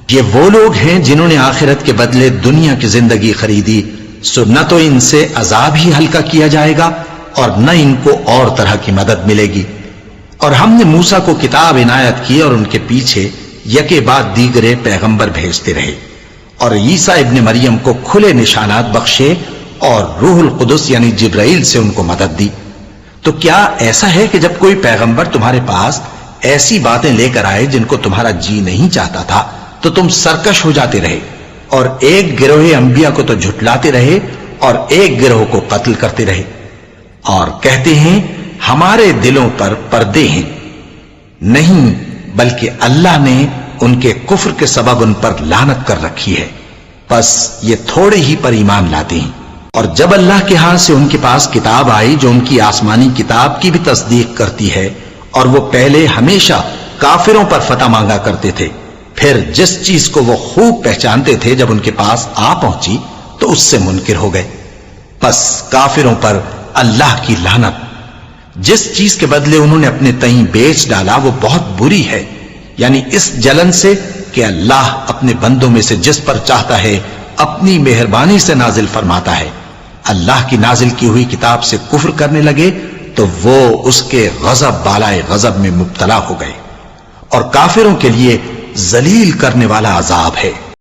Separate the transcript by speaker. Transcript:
Speaker 1: یہ وہ لوگ ہیں جنہوں نے آخرت کے بدلے دنیا کی زندگی خریدی، سو نہ تو ان سے عذاب ہی ہلکا کیا جائے گا اور نہ ان کو اور طرح کی مدد ملے گی۔ اور ہم نے موسیٰ کو کتاب عنایت کی اور ان کے پیچھے یکے بعد دیگرے پیغمبر بھیجتے رہے، اور عیسیٰ ابن مریم کو کھلے نشانات بخشے اور روح القدس یعنی جبرائیل سے ان کو مدد دی۔ تو کیا ایسا ہے کہ جب کوئی پیغمبر تمہارے پاس ایسی باتیں لے کر آئے جن کو تمہارا جی نہیں چاہتا تھا تو تم سرکش ہو جاتے رہے، اور ایک گروہ انبیاء کو تو جھٹلاتے رہے اور ایک گروہ کو قتل کرتے رہے، اور کہتے ہیں ہمارے دلوں پر پردے ہیں؟ نہیں، بلکہ اللہ نے ان کے کفر کے سبب ان پر لعنت کر رکھی ہے، بس یہ تھوڑے ہی پر ایمان لاتے ہیں۔ اور جب اللہ کے ہاں سے ان کے پاس کتاب آئی جو ان کی آسمانی کتاب کی بھی تصدیق کرتی ہے، اور وہ پہلے ہمیشہ کافروں پر فتح مانگا کرتے تھے، پھر جس چیز کو وہ خوب پہچانتے تھے جب ان کے پاس آ پہنچی تو اس سے منکر ہو گئے، بس کافروں پر اللہ کی لعنت۔ جس چیز کے بدلے انہوں نے اپنے تئیں بیچ ڈالا وہ بہت بری ہے، یعنی اس جلن سے کہ اللہ اپنے بندوں میں سے جس پر چاہتا ہے اپنی مہربانی سے نازل فرماتا ہے۔ اللہ کی نازل کی ہوئی کتاب سے کفر کرنے لگے تو وہ اس کے غضب بالائے غضب میں مبتلا ہو گئے، اور کافروں کے لیے ذلیل کرنے والا عذاب ہے۔